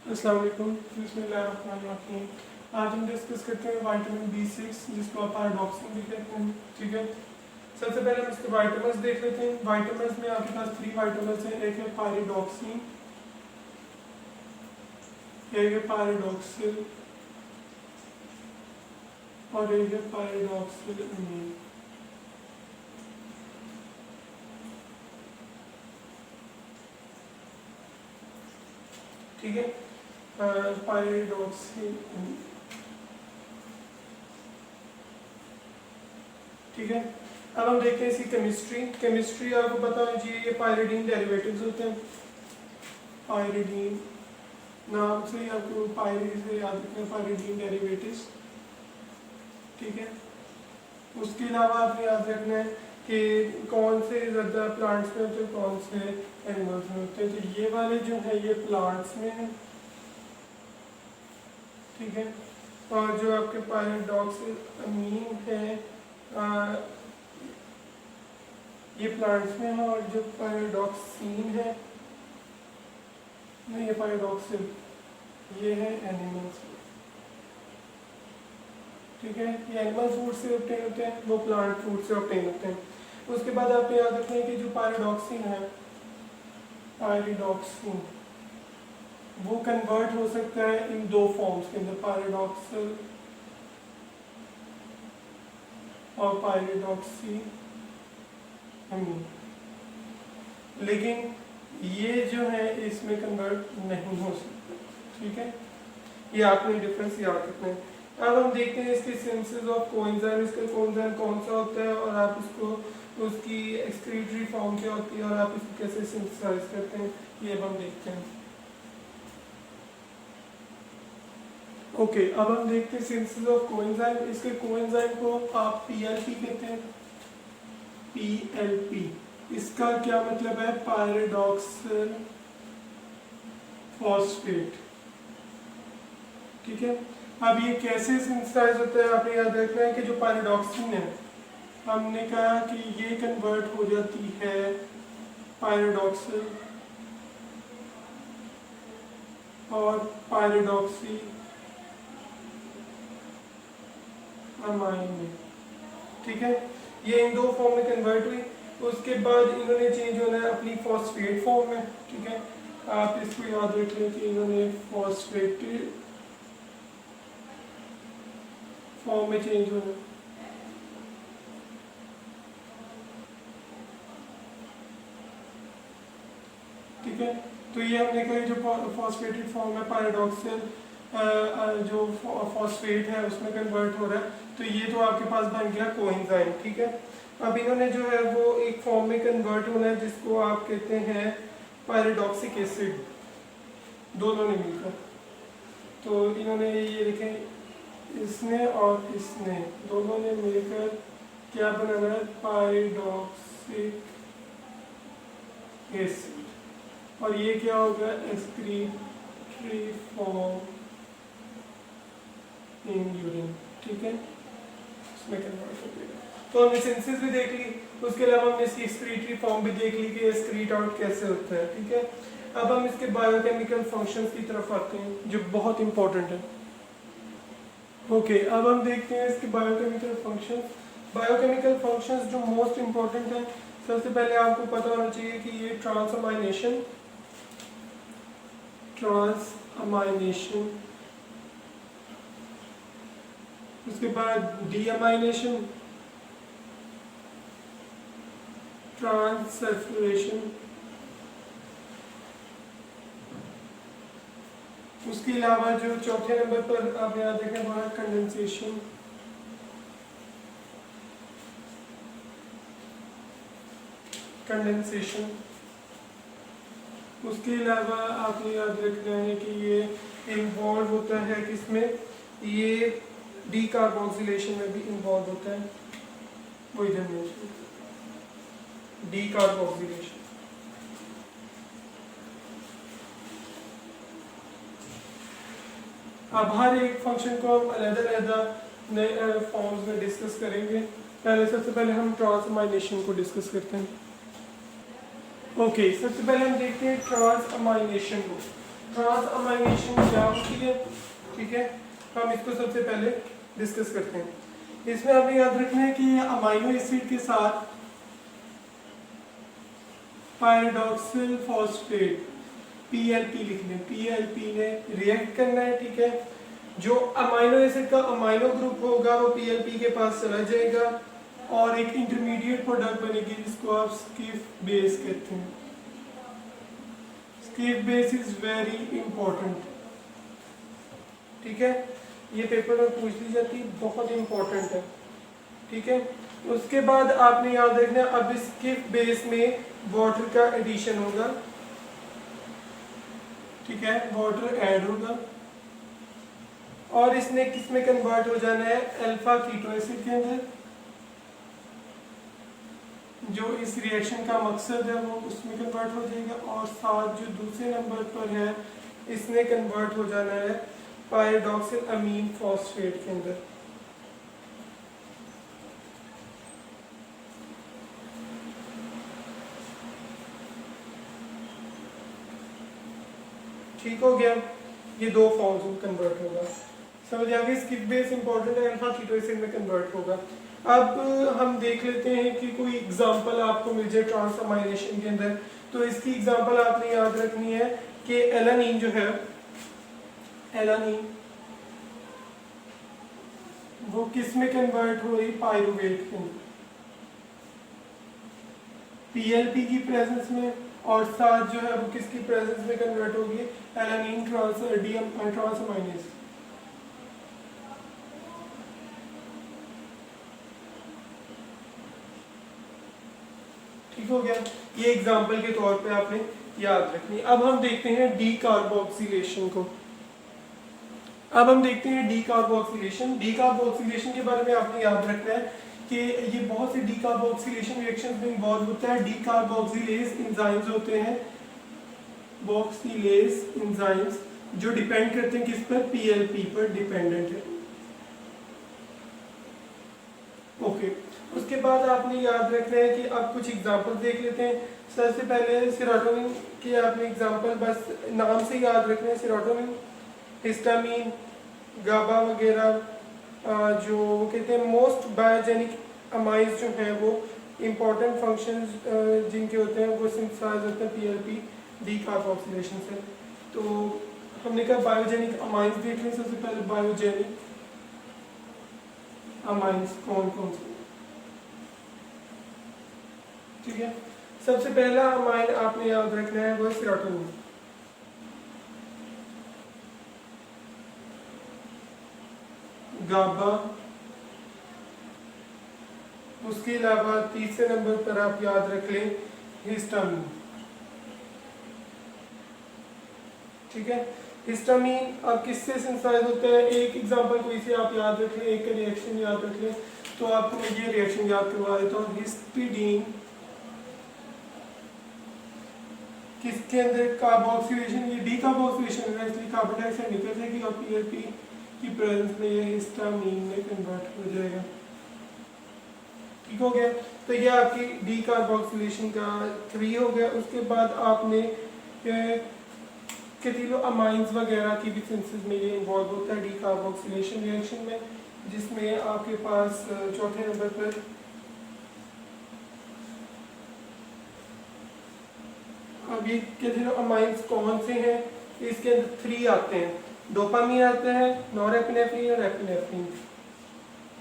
अस्सलाम वालेकुम, बिस्मिल्लाहिर्रहमानिर्रहीम। आज हम डिस्कस करते हैं विटामिन B6 जिसको आप पैराडॉक्सिन भी कहते हैं। ठीक है, सबसे पहले हम इसके वाइटामिन्स देख लेते हैं। वाइटामिन्स में आपके पास 3 वाइटामिन्स हैं। एक है पायरिडॉक्सिन, एक है पायरिडॉक्सिल और एक है पायरिडॉक्सिल अमीन। ठीक है, पायरिडॉक्सिल अमीन। ठीक है, अब हम देखते हैं इसकी केमिस्ट्री आपको पता होनी चाहिए। ये पायरिडीन डेरिवेटिव्स होते हैं। पायरिडीन नाम से ही आपको पायरी से याद रखना है, पायरिडीन डेरिवेटिव्स। ठीक है, उसके अलावा आपने याद रखना है कि कौन से ज़्यादा प्लांट्स में होते हैं, कौन से एनिमल्स में होते हैं। तो ये वाले जो है ये प्लांट्स में है। ठीक है, और जो आपके पायरिडॉक्सिल अमीन है ये प्लांट्स में है, और जो पायरिडॉक्सिन है नहीं, ये पायरिडॉक्सिल ये है एनिमल्स में। ठीक है, ये एनिमल फूड से ऑब्टेन होते हैं, वो प्लांट फूड से ऑब्टेन होते हैं। उसके बाद आपने याद रखना है कि जो पायरिडॉक्सिन है, पायरिडॉक्सिन वो कन्वर्ट हो सकता है इन 2 फॉर्म्स के अंदर, पायरिडॉक्सिल और पायरिडॉक्सी अमीन। लेकिन ये जो है इसमें कन्वर्ट नहीं हो सकता। ठीक है, ये आपने डिफरेंस याद रखना है। अब हम देखते हैं इसके सिंथेसिस ऑफ कोएंजाइम। इसका कोएंजाइम कौन सा होता है और आप इसको उसकी एक्सक्रीटरी फॉर्म क्या होती है और आप इसको कैसे सिंथेसाइज करते हैं, ये अब हम देखते हैं। ओके, अब हम देखते हैं सिंथेसिस ऑफ कोएंजाइम। इसके कोएंजाइम को आप PLP कहते हैं। PLP इसका क्या मतलब है? पायरिडॉक्सिल फॉस्फेट। ठीक है, अब ये कैसे सिंथेसाइज होता है आपने याद रखना है कि जो पायरिडॉक्सिन है हमने कहा कि ये कन्वर्ट हो जाती है पायरिडॉक्सिल और पायरिडॉक्सी अमाइन में। ठीक है, ये इन 2 फॉर्म में कन्वर्ट हुई। उसके बाद इन्होंने चेंज होना है अपनी फॉस्फेट फॉर्म में। ठीक है, आप इसको याद रख लें कि इन्होंने फॉस्फेटेड फॉर्म में चेंज होना। ठीक है, तो ये हमने कहा जो फॉस्फेटेड फॉर्म है पायरिडॉक्सिल जो फॉस्फेट है उसमें कन्वर्ट हो रहा है, तो ये तो आपके पास बन गया कोएंजाइम। ठीक है, अब इन्होंने जो है वो एक फॉर्म में कन्वर्ट होना है जिसको आप कहते हैं पायरिडॉक्सिक एसिड, दोनों ने मिलकर। तो इन्होंने ये लिखें, इसने और इसने दोनों ने मिलकर क्या बनाना है? पायरिडॉक्सिक एसिड। और ये क्या होगा? Excretory form in urine. ठीक है, इसमें कन्वर्ट हो जाएगा। तो हमने सिंथेसिस भी देख ली, उसके अलावा हमने इसकी एक्सक्रीटरी फॉर्म भी देख ली कि एक्सक्रीट आउट कैसे होता है। ठीक है, अब हम इसके बायोकेमिकल फंक्शंस की तरफ आते हैं जो बहुत इंपॉर्टेंट है। ओके, अब हम देखते हैं इसके बायोकेमिकल फंक्शंस। बायोकेमिकल फंक्शंस जो मोस्ट इंपॉर्टेंट है, सबसे पहले आपको पता होना चाहिए कि ये ट्रांसअमाइनेशन, उसके बाद डीअमाइनेशन, ट्रांससल्फ्यूरेशन, उसके अलावा जो चौथे नंबर पर आप याद रखें वो है कंडेंसेशन। उसके अलावा आपने याद रखना है कि ये इन्वॉल्व होता है किसमें? ये डीकार्बोक्सिलेशन में भी इन्वॉल्व होता है। वो इधर मेंशन डीकार्बोक्सिलेशन। अब हर एक फंक्शन को हम अलग-अलग नए फॉर्म्स में डिस्कस करेंगे। सबसे पहले हम ट्रांसअमाइनेशन को डिस्कस करते हैं। ओके, सबसे पहले हम देखते हैं ट्रांसअमाइनेशन को। ट्रांसअमाइनेशन क्या होती है, ठीक है, हम इसको सबसे पहले डिस्कस करते हैं। इसमें आपने याद रखना है कि अमाइनो एसिड के साथ पायरोडॉक्सिल फॉस्फेट पीएलपी लिख लें, पीएलपी ने रिएक्ट करना है, ठीक है। जो अमाइनो एसिड का अमाइनो ग्रुप होगा वो पीएलपी के पास चला जाएगा और एक इंटरमीडिएट प्रोडक्ट बनेगी जिसको आप स्किफ बेस कहते हैं। Schiff base is very important, ठीक है, ये पेपर में पूछ ली जाती है, बहुत इंपॉर्टेंट है, ठीक है। उसके बाद आपने याद रखना है अब स्किफ बेस में वाटर का एडिशन होगा, ठीक है, वाटर ऐड होगा और इसने किस में कन्वर्ट हो जाना है, अल्फा कीटो एसिड के अंदर। जो इस रिएक्शन का मकसद है वो उसमें कन्वर्ट हो जाएगा और साथ जो दूसरे नंबर पर है इसने कन्वर्ट हो जाना है पायरोडॉक्सिल अमीन फॉस्फेट के अंदर। ठीक हो गया, ये दो फॉर्म्स में कन्वर्ट होगा, समझ आ गई। स्किफ बेस इंपॉर्टेंट है, अल्फा कीटो एसिड में कन्वर्ट होगा। अब हम देख लेते हैं कि कोई एग्जांपल आपको मिल जाए ट्रांसअमाइनेशन के अंदर, तो इसकी एग्जांपल आपने याद रखनी है कि एलानीन जो है, एलानीन वो किस में कन्वर्ट हो रही, पायरुवेट के अंदर, पीएलपी की प्रेजेंस में, और साथ जो है वो किसकी प्रेजेंस में कन्वर्ट होगी, एलानीन ट्रांसअमाइनेज। ठीक हो गया, ये एग्जांपल के तौर पे आपने याद रखनी। अब हम देखते हैं डी कार्बोक्सिलेशन को। अब हम देखते हैं डी कार्बोक्सिलेशन। डी कार्बोक्सिलेशन के बारे में आपने याद रखना है कि ये बहुत से डी कार्बोक्सिलेशन रिएक्शंस में इन्वॉल्व होता है। डी कार्बोक्सिलेज एंजाइम्स होते हैं, बॉक्सिलेज एंजाइम्स, जो डिपेंड करते हैं किस पर, पीएलपी पर डिपेंडेंट है। ओके, उसके बाद आपने याद रखना है कि अब कुछ एग्जांपल देख लेते हैं। सबसे पहले सेरोटोनिन के आपने एग्जांपल बस नाम से याद रखना है, सेरोटोनिन, हिस्टामीन, गाबा वगैरह, जो वो कहते हैं मोस्ट बायोजेनिक अमाइंस जो हैं वो इंपॉर्टेंट फंक्शंस जिनके होते हैं वो सिंथेसाइज होते हैं पीएलपी डी कार्बोक्सिलेशन से। तो हमने कहा बायोजेनिक अमाइंस देख लें। सबसे पहले बायोजेनिक अमाइंस कौन कौन से, ठीक है। सबसे पहला अमाइन आपने याद रखना है वो सेरोटोनिन। गाबा, उसके अलावा तीसरे नंबर पर आप याद रख लें हिस्टामीन, ठीक है। हिस्टामीन अब किससे सिंथेसाइज होता है, एक एग्जांपल कोई से आप याद रख लें, एक रिएक्शन याद रख लें। तो आपको मैं ये रिएक्शन याद करवा देता हूँ, हिस्पिडीन किसके अंदर, कार्बोक्सिलेशन, ये डी कार्बोक्सिलेशन है इसलिए कार्बन डाइऑक्साइड निकल जाएगी और पीएलपी की प्रेजेंस में ये हिस्टामीन में कन्वर्ट हो जाएगा। ठीक हो गया, तो ये आपकी डी कार्बोक्सिलेशन का 3 हो गया। उसके बाद आपने केटिलो अमाइंस वगैरह की भी सिंथेसिस में ये इन्वॉल्व होता है डी कार्बोक्सिलेशन रिएक्शन में, जिसमें आपके पास चौथे नंबर पर अब ये केटिलो अमाइंस कौन से हैं, इसके अंदर 3 आते हैं, डोपामीन आता है, नॉरएपिनेफ्रिन और एपिनेफ्रिन।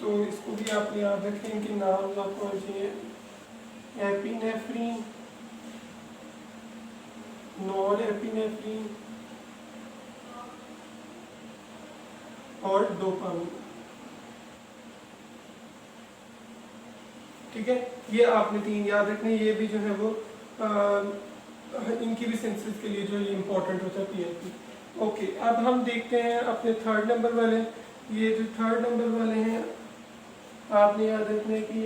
तो इसको भी आपने याद रखें, इनके नाम आपको चाहिए, एपिनेफ्रिन, नॉरएपिनेफ्रिन और डोपामीन। ठीक है, ये आपने 3 याद रखने, ये भी जो है वो इनकी भी सिंथेसिस के लिए जो ये इंपॉर्टेंट होता है पीएलपी। ओके, अब हम देखते हैं अपने 3rd नंबर वाले। ये जो 3rd नंबर वाले हैं आपने याद रखने कि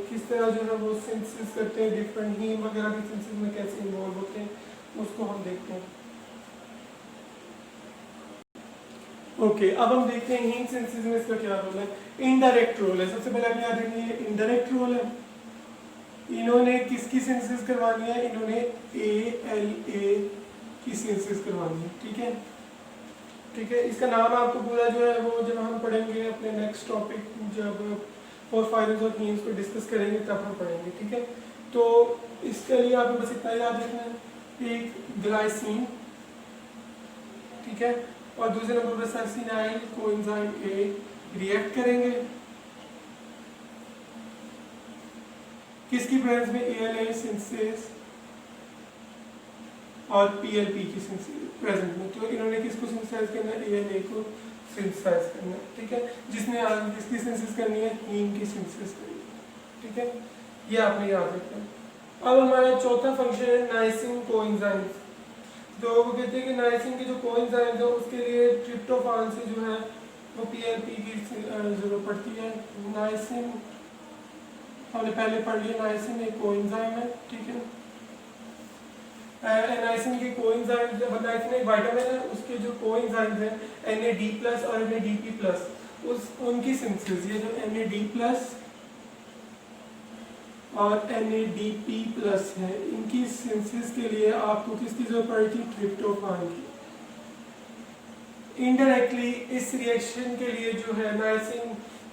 किस तरह जो है वो सिंथेसिस करते हैं, डिफरेंट हीम वगैरह की सिंथेसिस में कैसे इन्वॉल्व होते हैं, उसको हम देखते हैं। ओके, अब हम देखते हैं हीम सिंथेसिस में इसका क्या रोल है। इनडायरेक्ट रोल है, सबसे पहले आप याद रखिए इनडायरेक्ट रोल है। इन्होंने किसकी सिंथेसिस करवानी है, इन्होंने ALA की सिंथेसिस करवानी है। ठीक है, ठीक है। इसका नाम आपको पूरा जो है वो जब हम पढ़ेंगे अपने नेक्स्ट टॉपिक, जब फोस्फोराइल्स और हीम्स को डिस्कस करेंगे तब हम पढ़ेंगे। ठीक है, तो इसके लिए आपको बस इतना याद रखना है, एक ग्लाइसिन, ठीक है, और दूसरे नंबर पर सल्सिनाइल कोएंजाइम ए रिएक्ट करेंगे किसकी प्रेजेंस में, ALA सिंथेसिस और PLP की प्रेजेंट में। तो इन्होंने किसको सिंथेसाइज करना है, ALA को सिंथेसाइज करना है। ठीक है, जिसने आज किसकी सिंथेसिस करनी है, हीम की सिंथेसिस करनी है। ठीक है, ये आपने याद रखना है। अब हमारा चौथा फंक्शन है नाइसिन कोएंजाइम्स। तो वो कहते हैं कि नाइसिन के जो कोएंजाइम्स है उसके लिए ट्रिप्टोफान से जो है वो PLP की जरूरत पड़ती है। नाइसिन हमने पहले पढ़ लिया, नाइसिन एक कोएंजाइम है। ठीक है, नाइसिन के कोएंजाइम्स, नाइसिन एक विटामिन है, उसके जो कोएंजाइम्स हैं NAD+ और NADP+, उनकी सिंथेसिस, ये जो NAD+ और NADP+ है, इनकी सिंथेसिस के लिए आपको किसकी जरूरत पड़ी थी, ट्रिप्टोफान की। इनडायरेक्टली इस रिएक्शन के लिए जो है नाइसिन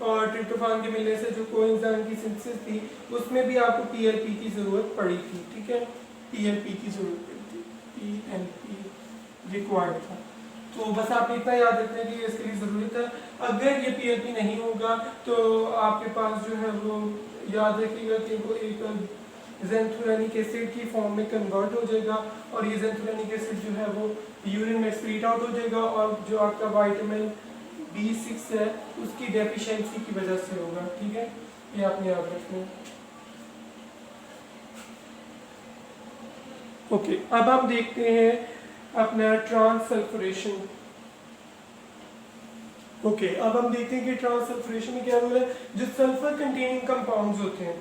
और ट्रिप्टोफान के मिलने से जो कोएंजाइम की सिंथेसिस थी उसमें भी आपको PLP की जरूरत पड़ी थी। ठीक है, PLP की जरूरत पड़ी थी, PLP रिक्वायर्ड था। तो बस आप इतना याद रखते हैं कि इसके लिए ज़रूरत है। अगर ये PLP नहीं होगा तो आपके पास जो है वो याद रखिएगा कि वो एक ज़ैंथुलैनिक एसिड की फॉर्म में कन्वर्ट हो जाएगा और ये ज़ैंथुलैनिक एसिड जो है वो यूरिन में एक्सक्रीट आउट हो जाएगा और जो आपका विटामिन B6 है उसकी डेफिशिएंसी की वजह से होगा। ठीक है, ये आपने याद रखना है। ओके, अब हम देखते हैं अपना ट्रांससल्फरेशन। ओके, अब हम देखते हैं कि ट्रांससल्फरेशन में क्या रोल है। जो सल्फर कंटेनिंग कंपाउंड्स होते हैं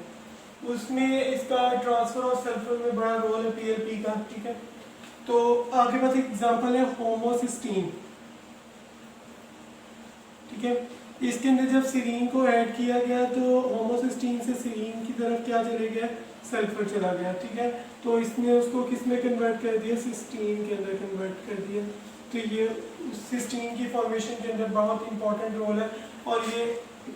उसमें इसका ट्रांसफर और सल्फर में बड़ा रोल है PLP का। ठीक है, तो आपके पास एक एग्जांपल है होमोसिस्टीन। ठीक है, इसके अंदर जब सीरीन को ऐड किया गया तो होमोसिस्टीन से सीरीन की तरफ क्या चले गया, सल्फर चला गया। ठीक है, तो इसने उसको किस में कन्वर्ट कर दिया, सिस्टीन के अंदर कन्वर्ट कर दिया। तो ये सिस्टीन की फॉर्मेशन के अंदर बहुत इंपॉर्टेंट रोल है और ये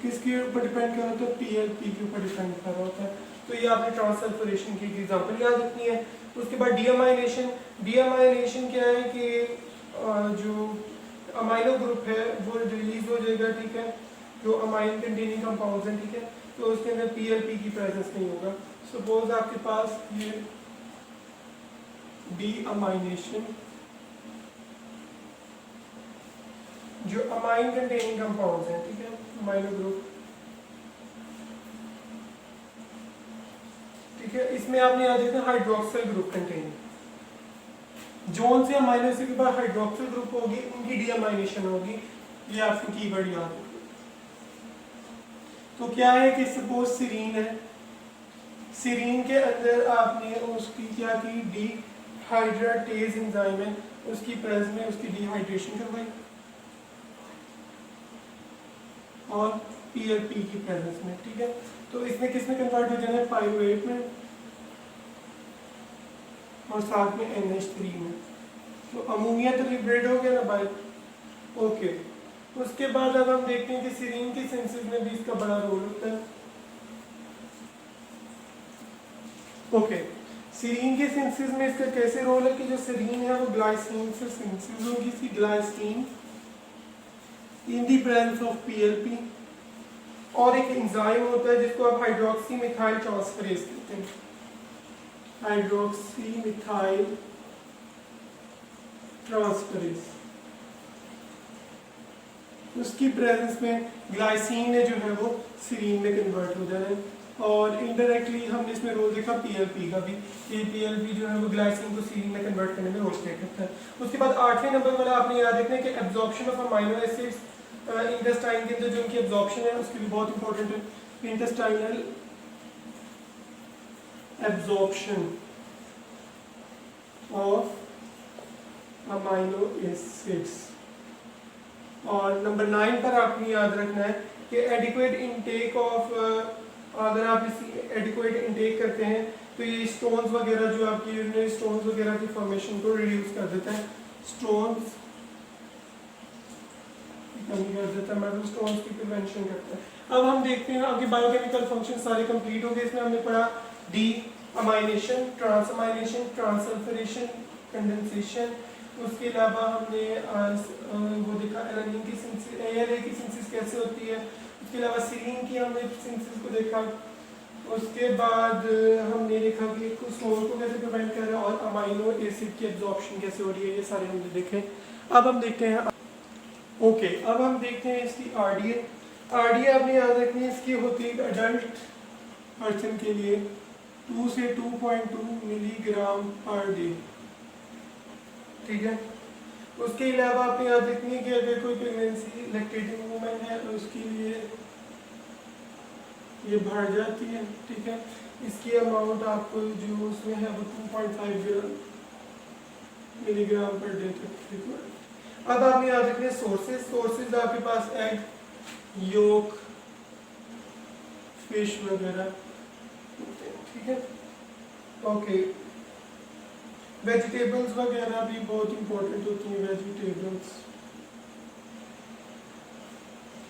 किसके ऊपर डिपेंड कर रहा होता है, PLP के ऊपर डिपेंड कर रहा होता है। तो ये आपने ट्रांससल्फरेशन की एग्जांपल याद रखनी है। उसके बाद डीअमाइनेशन। डीअमाइनेशन क्या है कि जो अमाइनो ग्रुप है वो रिलीज हो जाएगा। ठीक है, जो अमाइन कंटेनिंग कंपाउंड्स हैं, ठीक है, तो उसके अंदर PLP की प्रेजेंस नहीं होगा। सपोज आपके पास ये डीअमाइनेशन, जो अमाइन कंटेनिंग कंपाउंड्स हैं, ठीक है, अमाइनो ग्रुप, ठीक है, इसमें आपने याद रखना हाइड्रोक्सिल ग्रुप कंटेनिंग। जोन से अमाइनो एसिड के बाद हाइड्रोक्सिल ग्रुप होगी, उनकी डीअमाइनेशन होगी। ये आपको कीवर्ड याद रखना। तो क्या है कि सपोज सीरीन है, सीरीन के अंदर आपने उसकी क्या की, डीहाइड्रेटेज एंजाइम है, उसकी प्रेजेंस में उसकी डिहाइड्रेशन करवाई और PLP की प्रेजेंस में। ठीक है, तो इसमें किसमें कन्वर्ट हो जाना है, पाइरुवेट में और साथ में NH3 में। तो अमोनिया तो लिबरेट हो गया ना भाई। ओके, उसके बाद अब हम देखते हैं कि सीरीन की सिंथेसिस में भी इसका बड़ा रोल होता है। ओके, सीरीन के सिंथेसिस में इसका कैसे रोल है कि जो सीरीन है वो ग्लाइसिन से सिंथेसिस होगी, see glycine in the presence of PLP। और एक एंजाइम होता है जिसको आप हाइड्रोक्सी मिथाइल ट्रांसफरेज कहते हैं, हाइड्रोक्सी मिथाइल ट्रांसफरेज। उसकी प्रेजेंस में ग्लाइसिन ने जो है वो सीरीन में कन्वर्ट हो जाना है। और इनडायरेक्टली हमने इसमें रोल देखा PLP का भी, ये PLP जो है वो ग्लाइसिन को सीरीन में कन्वर्ट करने में रोल प्ले करता है। उसके बाद 8वें नंबर वाला आपने याद रखना है कि absorption of amino acids intestine के अंदर जो उनकी एब्जॉर्प्शन है उसके लिए बहुत इंपॉर्टेंट है। Intestinal absorption of amino acids. और नंबर 9 पर आपने याद रखना है कि एडिक्वेट इनटेक ऑफ, अगर आप इसी एडिक्वेट इनटेक करते हैं तो ये स्टोन्स वगैरह जो आपकी यूरिनरी स्टोन्स वगैरह की फॉर्मेशन को रिड्यूस कर देता है, स्टोन्स कमी कर देता है, मेटल स्टोन्स की प्रिवेंशन करता है। अब हम देखते हैं आगे बायोकेमिकल फंक्शन सारे कंप्लीट हो गए। इसमें हमने पढ़ा डी अमाइनेशन, ट्रांसअमाइनेशन, ट्रांससल्फरेशन, कंडेंसेशन। उसके अलावा हमने वो देखा एलानिन की सिंथेसिस, एएलए की सिंथेसिस कैसे होती है। उसके अलावा सीरीन की हमने सिंथेसिस को देखा। उसके बाद हमने देखा कि स्टोन को कैसे प्रिवेंट कर रहा है और अमाइनो एसिड की एब्जॉर्प्शन कैसे हो रही है, ये सारे हमने देखे। अब हम देखते हैं ओके अब हम देखते हैं इसकी आरडीए। आरडीए आपने याद रखनी है, इसकी होती है अडल्ट पर्सन के लिए 2 से 2.2 मिलीग्राम पर डे, ठीक है। उसके अलावा आपने याद रखनी है कि अगर कोई प्रेगनेंसी लैक्टेटिंग वूमेन है तो उसके लिए ये बढ़ जाती है, ठीक है। इसकी अमाउंट आपको जो उसमें है वो 2.5 मिलीग्राम पर डे तक रिक्वायर्ड। अब आपने याद रखने सोर्सेज आपके पास एग, योक, फिश वगैरह, ठीक है। ओके, वेजिटेबल्स वगैरह भी बहुत इंपॉर्टेंट होती हैं, वेजिटेबल्स।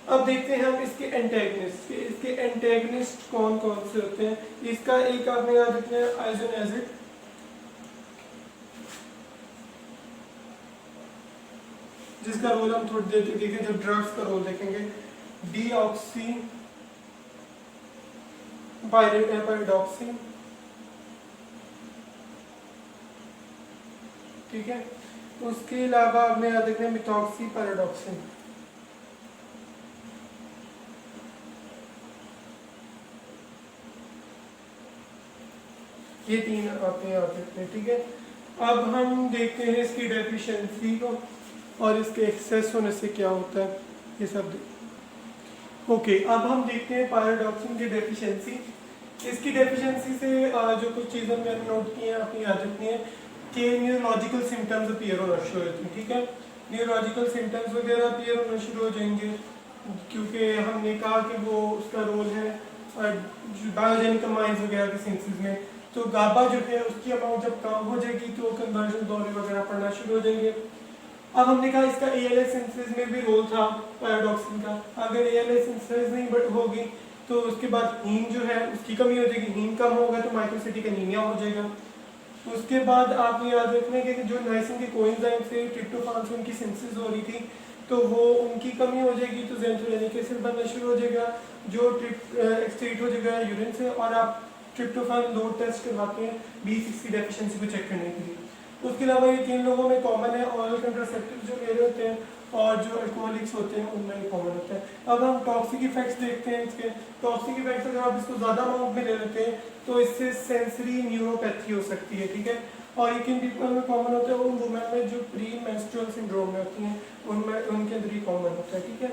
अब देखते हैं हम इसके एंटेगनिस्ट। इसके एंटेगनिस्ट कौन कौन से होते हैं। इसका एक आपने याद रखना है आइसोनेजिड, जिसका रोल हम थोड़ी देर तक देखेंगे जब ड्रग्स का रोल देखेंगे। डीऑक्सी पायरिडॉक्सी, ठीक है। उसके अलावा आपने याद रखना है मिथॉक्सी पैराडॉक्सिन। ये 3 आपने याद रखने, ठीक है। अब हम देखते हैं इसकी डेफिशिएंसी को और इसके एक्सेस होने से क्या होता है, ये सब ओके। अब हम देखते हैं पैराडॉक्सिन की डेफिशिएंसी। इसकी डेफिशिएंसी से जो कुछ चीज़ें मैंने नोट की हैं आपने याद रखनी है कि न्यूरोलॉजिकल सिम्टम्स अपीयर होना शुरू होते हैं, ठीक है। न्यूरोलॉजिकल सिम्टम्स वगैरह अपीयर होना शुरू हो जाएंगे क्योंकि हमने कहा कि वो उसका रोल है बायोजेनिक अमाइंस वगैरह के सिंथेसिस में। तो गाबा जो है उसकी अमाउंट जब कम हो जाएगी तो कन्वर्जन दौरे वगैरह पड़ना शुरू हो जाएंगे। अब हमने कहा इसका एएलए सिंथेसिस में भी रोल था पैराडॉक्सिन का। अगर एएलए सिंथेसिस नहीं होगी तो उसके बाद हीम जो है उसकी कमी हो जाएगी, हीम कम होगा तो माइक्रोसिटिक एनीमिया हो जाएगा। उसके बाद आपने याद रखना है कि जो नाइसिन के कोएंजाइम से ट्रिप्टोफान से उनकी सिंथेसिस हो रही थी तो वो उनकी कमी हो जाएगी तो ज़ैंथोलेनिक एसिड बनना शुरू हो जाएगा जो एक्सक्रीट हो जाएगा यूरिन से। और आप ट्रिप्टोफान लोड टेस्ट करवाते हैं B6 की डेफिशिएंसी को चेक करने के लिए। उसके अलावा ये 3 लोगों में कॉमन है, ऑरल कंट्रासेप्टिव जो ले रहे होते हैं और जो अल्कोहलिक्स होते हैं उनमें भी कॉमन होता है। अब हम टॉक्सिक इफेक्ट्स देखते हैं इसके। टॉक्सिक इफेक्ट्स अगर आप इसको ज़्यादा अमाउंट में ले लेते हैं तो इससे सेंसरी न्यूरोपैथी हो सकती है, ठीक है। और ये किन पीपल में कॉमन होता है, उन वुमेन में जो प्री मेंस्ट्रुअल सिंड्रोम में होती हैं उनमें, उनके अंदर ही कॉमन होता है, ठीक है।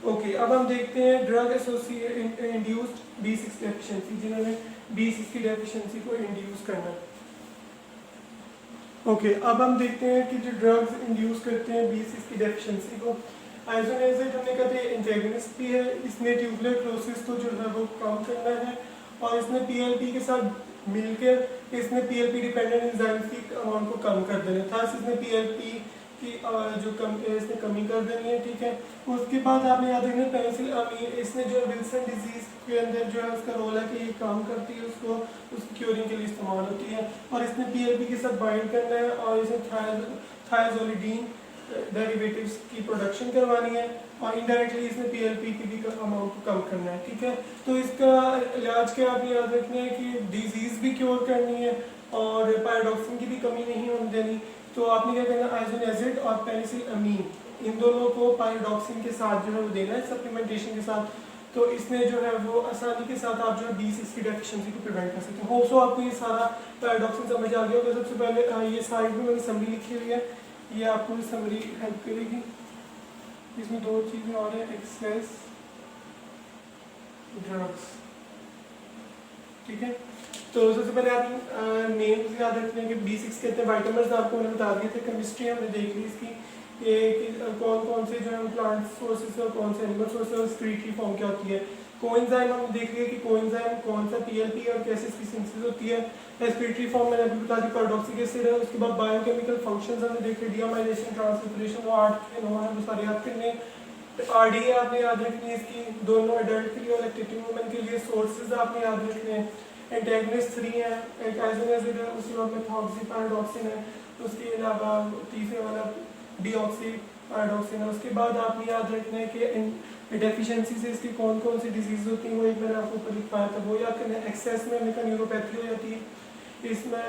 ओके, अब हम देखते हैं drug associated induced B6 deficiency, जिन्होंने B6 की डेफिशिएंसी को इंड्यूस करना है। ओके, अब हम देखते हैं कि जो ड्रग्स इंड्यूस करते हैं B6 की डेफिशिएंसी को। आइसोनेजिड हमने कहा था एंटेगनिस्ट भी है, इसने ट्यूबुलर क्लोसिस को जो है वो कम करना है और इसने PLP के साथ मिलकर इसने PLP डिपेंडेंट एंजाइम्स की अमाउंट को कम कर देना था। इसने PLP की जो इसने कमी कर देनी है, ठीक है। उसके बाद आपने याद रखना पेनिसिलिन, इसने जो विल्सन डिजीज के अंदर जो है उसका रोल है कि ये काम करती है, उसको उसकी क्योरिंग के लिए इस्तेमाल होती है। और इसने PLP के साथ बाइंड करना है और इसने थायोजोलिडीन डेरिवेटिव्स की प्रोडक्शन करवानी है और इनडायरेक्टली इसने PLP की भी अमाउंट को कम करना है, ठीक है। तो इसका इलाज क्या आपने याद रखना है कि डिजीज भी क्योर करनी है और पैराडॉक्सिन की भी कमी नहीं होने देनी। तो आपने क्या करना, आइसोनेजिड और पेनिसिलिन इन दोनों को पैराडॉक्सिन के साथ जो है वो देना है सप्लीमेंटेशन के साथ। तो इसमें जो है वो आसानी के साथ आप जो है B6 की डेफिशिएंसी को प्रिवेंट कर सकते हैं। होप सो आपको ये सारा पैराडॉक्सिन समझ आ गया होगा। सबसे पहले ये साइड में मैंने समरी लिखी हुई है, ये आपको समरी हेल्प करेगी। इसमें 2 चीज़ें और हैं, एक्सेस ड्रग्स, ठीक है। तो सबसे पहले आप नेम्स याद रखने के B6 कहते हैं, वाइटामिन्स आपको मैंने बता दिए थे। केमिस्ट्री हमने देख ली इसकी कि कौन कौन से जो है प्लांट सोर्सेज और कौन से एनिमल सोर्सेज और एक्सक्रीटरी फॉर्म क्या होती है। कोएंजाइम हम देख रहे हैं कि कोएंजाइम कौन सा पीएलपी और कैसे इसकी सिंथेसिस होती है। रेस्पिरेटरी फॉर्म मैंने अभी बता दी पैराडॉक्सिक एसिड है। उसके बाद बायोकेमिकल फंक्शंस हमने देखे, डीअमाइलेशन, ट्रांसलिटरेशन, वो 8 के 9 है, वो सारे याद करने। आरडीए आपने याद रखनी है इसकी, दोनों एडल्ट के लिए और लैक्टेटिंग वुमेन के लिए। सोर्सेज आपने याद रखने हैं, एंटेगनिस्ट 3 है, एक आइसोनियाजिड है, उसके बाद मेथॉक्सी पैराडॉक्सिन है, उसके अलावा तीसरे वाला डीऑक्सी पैराडॉक्सिन है। उसके बाद आपने याद रखना है कि डेफिशिएंसी से इसकी कौन कौन सी डिजीज होती हैं, वो एक मैंने आपको ऊपर लिख पाया था, वो याद करना है। एक्सेस में हमें न्यूरोपैथी हो जाती है, इसमें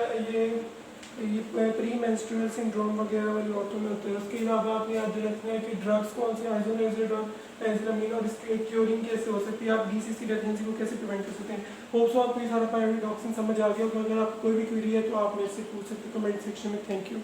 ये प्री मेंस्ट्रुअल सिंड्रोम वगैरह वाली औरतों में होते हैं। उसके अलावा आपने याद रखना है कि ड्रग्स कौन से, आइसोनियाजिड और पेनिसिलिन, और इसकी क्योरिंग कैसे हो सकती है, आप डीसीसी डेफिशिएंसी को कैसे प्रिवेंट कर सकते हैं। होप सो आपको ये सारा पैराडॉक्सिन समझ आ गया होगा। अगर आपको कोई भी क्वेरी है तो आप मेरे से पूछ सकते हैं कमेंट सेक्शन में। Thank you.